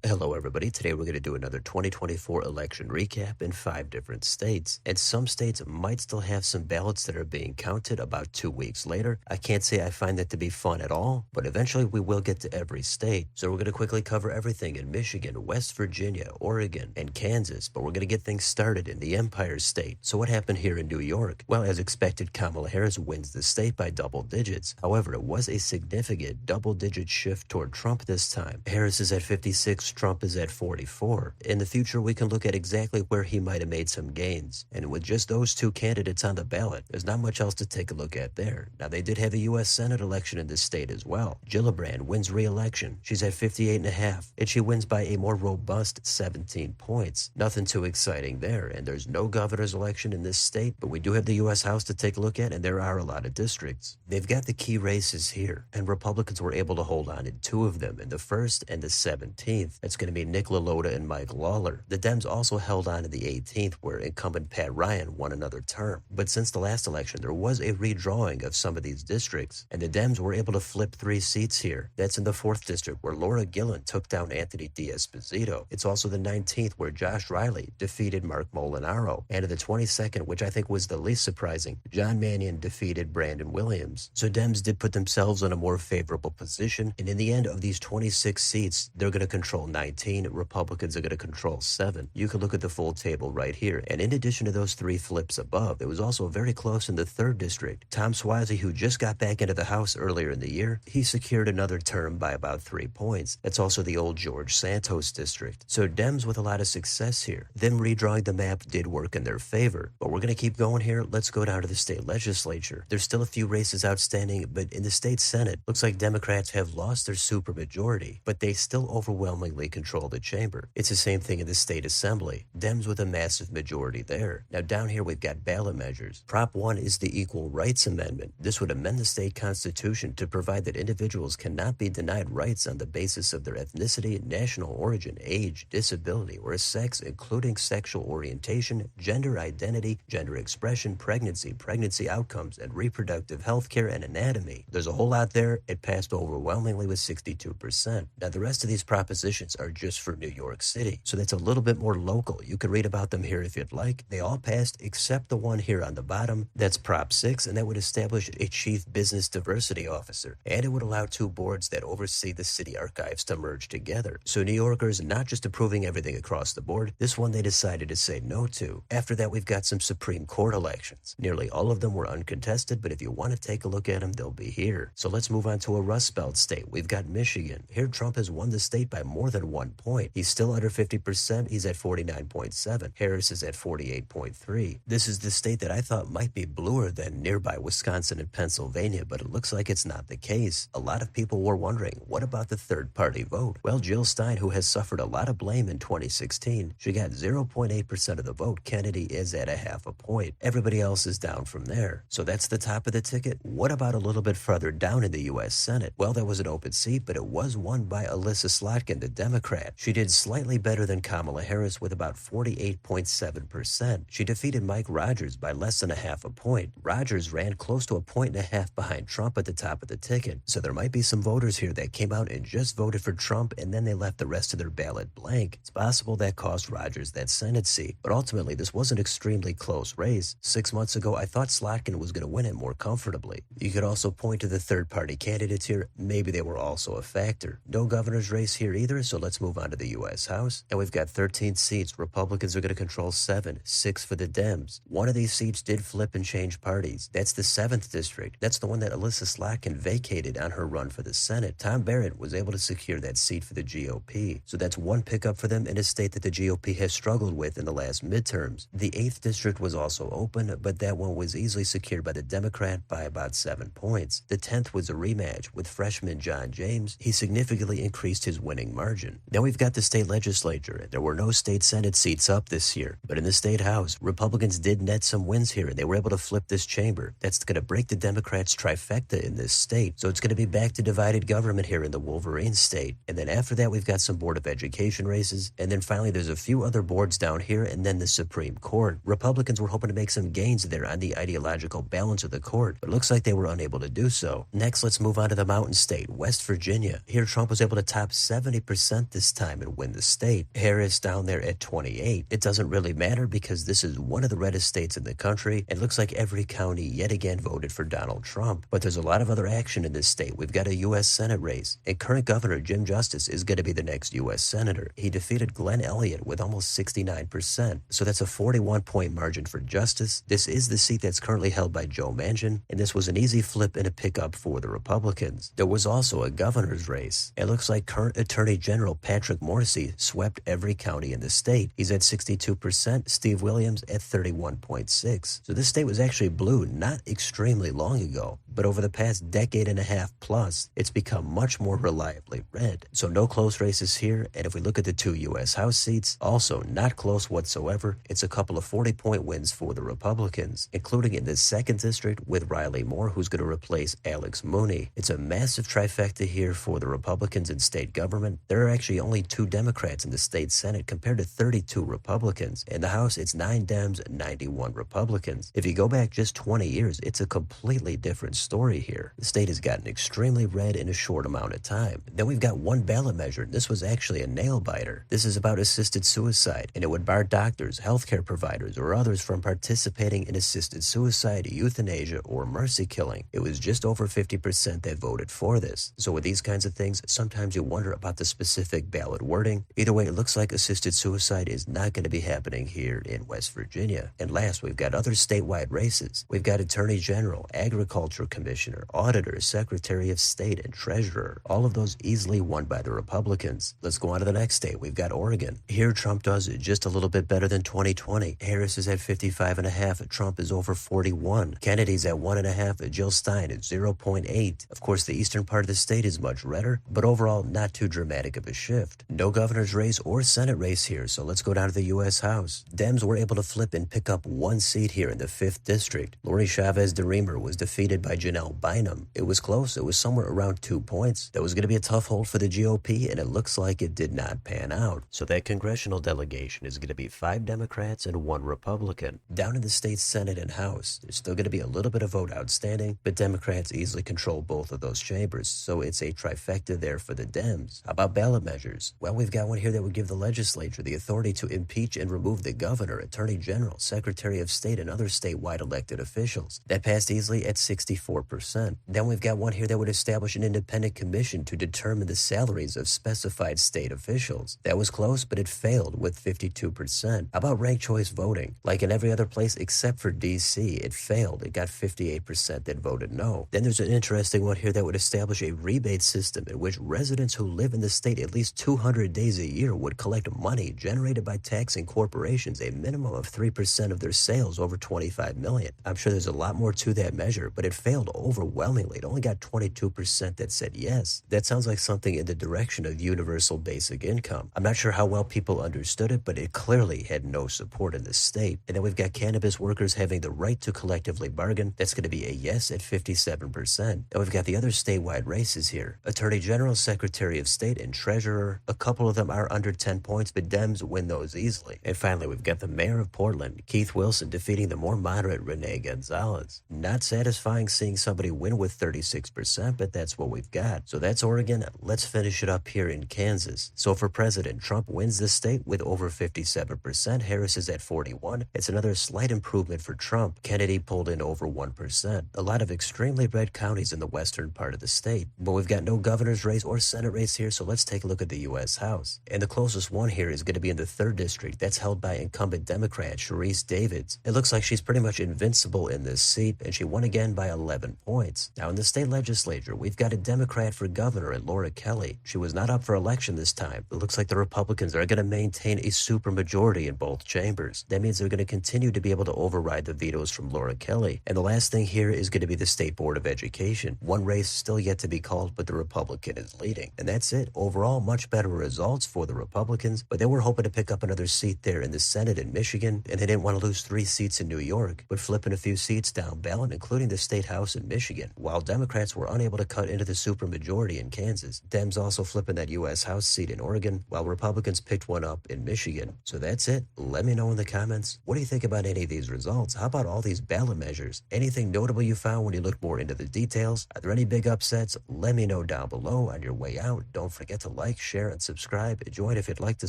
Hello, everybody. Today we're going to do another 2024 election recap in 5 different states. And some states might still have some ballots that are being counted about 2 weeks later. I can't say I find that to be fun at all, but eventually we will get to every state. So we're going to quickly cover everything in Michigan, West Virginia, Oregon, and Kansas. But we're going to get things started in the Empire State. So what happened here in New York? Well, as expected, Kamala Harris wins the state by double digits. However, it was a significant double-digit shift toward Trump this time. Harris is at 56. Trump is at 44. In the future, we can look at exactly where he might have made some gains. And with just those two candidates on the ballot, there's not much else to take a look at there. Now, they did have a U.S. Senate election in this state as well. Gillibrand wins re-election. She's at 58.5, and she wins by a more robust 17 points. Nothing too exciting there, and there's no governor's election in this state, but we do have the U.S. House to take a look at, and there are a lot of districts. They've got the key races here, and Republicans were able to hold on in 2 of them, in the 1st and the 17th. That's going to be Nick LaLota and Mike Lawler. The Dems also held on in the 18th, where incumbent Pat Ryan won another term. But since the last election, there was a redrawing of some of these districts, and the Dems were able to flip 3 seats here. That's in the 4th district, where Laura Gillen took down Anthony D'Esposito. It's also the 19th, where Josh Riley defeated Mark Molinaro. And in the 22nd, which I think was the least surprising, John Mannion defeated Brandon Williams. So Dems did put themselves in a more favorable position, and in the end of these 26 seats, they're going to control 19. Republicans are going to control 7. You can look at the full table right here. And in addition to those 3 flips above, it was also very close in the 3rd district. Tom Suozzi, who just got back into the House earlier in the year, he secured another term by about 3 points. That's also the old George Santos district. So Dems with a lot of success here. Them redrawing the map did work in their favor. But we're going to keep going here. Let's go down to the state legislature. There's still a few races outstanding, but in the state Senate, looks like Democrats have lost their supermajority, but they still overwhelmingly control the chamber. It's the same thing in the state assembly. Dems with a massive majority there. Now down here we've got ballot measures. Prop 1 is the Equal Rights Amendment. This would amend the state constitution to provide that individuals cannot be denied rights on the basis of their ethnicity, national origin, age, disability, or sex, including sexual orientation, gender identity, gender expression, pregnancy outcomes, and reproductive health care and anatomy. There's a whole lot there. It passed overwhelmingly with 62%. Now the rest of these propositions are just for New York City, so that's a little bit more local. You could read about them here if you'd like. They all passed except the one here on the bottom. That's Prop 6, and that would establish a Chief Business Diversity Officer, and it would allow 2 boards that oversee the city archives to merge together. So New Yorkers not just approving everything across the board, this one they decided to say no to. After that, we've got some Supreme Court elections. Nearly all of them were uncontested, but if you want to take a look at them, they'll be here. So let's move on to a Rust Belt state. We've got Michigan. Here Trump has won the state by more than 1 point. He's still under 50%. He's at 49.7. Harris is at 48.3. This is the state that I thought might be bluer than nearby Wisconsin and Pennsylvania, but it looks like it's not the case. A lot of people were wondering, what about the third-party vote? Well, Jill Stein, who has suffered a lot of blame in 2016, she got 0.8% of the vote. Kennedy is at a 0.5 point. Everybody else is down from there. So that's the top of the ticket. What about a little bit further down in the U.S. Senate? Well, there was an open seat, but it was won by Alyssa Slotkin, the Democrat. She did slightly better than Kamala Harris with about 48.7%. She defeated Mike Rogers by less than a 0.5 point. Rogers ran close to 1.5 points behind Trump at the top of the ticket. So there might be some voters here that came out and just voted for Trump and then they left the rest of their ballot blank. It's possible that cost Rogers that Senate seat. But ultimately, this was an extremely close race. 6 months ago, I thought Slotkin was going to win it more comfortably. You could also point to the third-party candidates here. Maybe they were also a factor. No governor's race here either, so let's move on to the U.S. House. And we've got 13 seats. Republicans are going to control 7, 6 for the Dems. One of these seats did flip and change parties. That's the 7th district. That's the one that Alyssa Slotkin vacated on her run for the Senate. Tom Barrett was able to secure that seat for the GOP. So that's one pickup for them in a state that the GOP has struggled with in the last midterms. The 8th district was also open, but that one was easily secured by the Democrat by about 7 points. The 10th was a rematch with freshman John James. He significantly increased his winning margin. Now we've got the state legislature. There were no state Senate seats up this year, but in the state House, Republicans did net some wins here, and they were able to flip this chamber. That's going to break the Democrats' trifecta in this state. So it's going to be back to divided government here in the Wolverine state. And then after that, we've got some Board of Education races. And then finally, there's a few other boards down here, and then the Supreme Court. Republicans were hoping to make some gains there on the ideological balance of the court, but it looks like they were unable to do so. Next, let's move on to the Mountain State, West Virginia. Here, Trump was able to top 70% 50% this time and win the state. Harris down there at 28. It doesn't really matter because this is one of the reddest states in the country. It looks like every county yet again voted for Donald Trump. But there's a lot of other action in this state. We've got a U.S. Senate race, and current Governor Jim Justice is going to be the next U.S. Senator. He defeated Glenn Elliott with almost 69%. So that's a 41-point margin for Justice. This is the seat that's currently held by Joe Manchin, and this was an easy flip and a pickup for the Republicans. There was also a governor's race. It looks like current Attorney General Patrick Morrisey swept every county in the state. He's at 62%, Steve Williams at 31.6%. So this state was actually blue not extremely long ago, but over the past decade and a half plus, it's become much more reliably red. So no close races here, and if we look at the two U.S. House seats, also not close whatsoever. It's a couple of 40-point wins for the Republicans, including in the 2nd District with Riley Moore, who's going to replace Alex Mooney. It's a massive trifecta here for the Republicans in state government. There are actually only 2 Democrats in the state Senate compared to 32 Republicans. In the House, it's 9 Dems and 91 Republicans. If you go back just 20 years, it's a completely different story here. The state has gotten extremely red in a short amount of time. Then we've got one ballot measure. This was actually a nail-biter. This is about assisted suicide, and it would bar doctors, healthcare providers, or others from participating in assisted suicide, euthanasia, or mercy killing. It was just over 50% that voted for this. So with these kinds of things, sometimes you wonder about the specific ballot wording. Either way, it looks like assisted suicide is not going to be happening here in West Virginia. And last, we've got other statewide races. We've got Attorney General, Agriculture Commissioner, Auditor, Secretary of State, and Treasurer. All of those easily won by the Republicans. Let's go on to the next state. We've got Oregon. Here, Trump does just a little bit better than 2020. Harris is at 55.5. Trump is over 41. Kennedy's at 1.5. Jill Stein at 0.8. Of course, the eastern part of the state is much redder, but overall, not too dramatic of a shift. No governor's race or Senate race here, so let's go down to the U.S. House. Dems were able to flip and pick up 1 seat here in the 5th District. Lori Chavez DeRemer was defeated by Janelle Bynum. It was close. It was somewhere around 2 points. That was going to be a tough hold for the GOP, and it looks like it did not pan out. So that congressional delegation is going to be 5 Democrats and 1 Republican. Down in the state Senate and House, there's still going to be a little bit of vote outstanding, but Democrats easily control both of those chambers, so it's a trifecta there for the Dems. How about ballot measures? Well, we've got one here that would give the legislature the authority to impeach and remove the governor, attorney general, secretary of state, and other statewide elected officials. That passed easily at 64%. Then we've got one here that would establish an independent commission to determine the salaries of specified state officials. That was close, but it failed with 52%. How about ranked choice voting? Like in every other place except for D.C., it failed. It got 58% that voted no. Then there's an interesting one here that would establish a rebate system in which residents who live in the state at least 200 days a year would collect money generated by taxing corporations a minimum of 3% of their sales over $25 million. I'm sure there's a lot more to that measure, but it failed overwhelmingly. It only got 22% that said yes. That sounds like something in the direction of universal basic income. I'm not sure how well people understood it, but it clearly had no support in the state. And then we've got cannabis workers having the right to collectively bargain. That's going to be a yes at 57%. And we've got the other statewide races here. Attorney General, Secretary of State, and Treasurer. A couple of them are under 10 points, but Dems win those easily. And finally, we've got the mayor of Portland, Keith Wilson, defeating the more moderate Renee Gonzalez. Not satisfying seeing somebody win with 36%, but that's what we've got. So that's Oregon. Let's finish it up here in Kansas. So for president, Trump wins this state with over 57%. Harris is at 41. It's another slight improvement for Trump. Kennedy pulled in over 1%. A lot of extremely red counties in the western part of the state. But we've got no governor's race or Senate race here, so let's take a look at the U.S. House. And the closest one here is going to be in the 3rd District. That's held by incumbent Democrat Sharice Davids. It looks like she's pretty much invincible in this seat, and she won again by 11 points. Now in the state legislature, we've got a Democrat for governor at Laura Kelly. She was not up for election this time. It looks like the Republicans are going to maintain a supermajority in both chambers. That means they're going to continue to be able to override the vetoes from Laura Kelly. And the last thing here is going to be the State Board of Education. One race still yet to be called, but the Republican is leading. And that's it. Overall, much better results for the Republicans, but they were hoping to pick up another seat there in the Senate in Michigan, and they didn't want to lose 3 seats in New York, but flipping a few seats down ballot, including the State House House in Michigan, while Democrats were unable to cut into the supermajority in Kansas. Dems also flipping that U.S. House seat in Oregon, while Republicans picked one up in Michigan. So that's it. Let me know in the comments. What do you think about any of these results? How about all these ballot measures? Anything notable you found when you looked more into the details? Are there any big upsets? Let me know down below. On your way out, don't forget to like, share, and subscribe. Join if you'd like to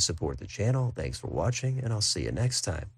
support the channel. Thanks for watching, and I'll see you next time.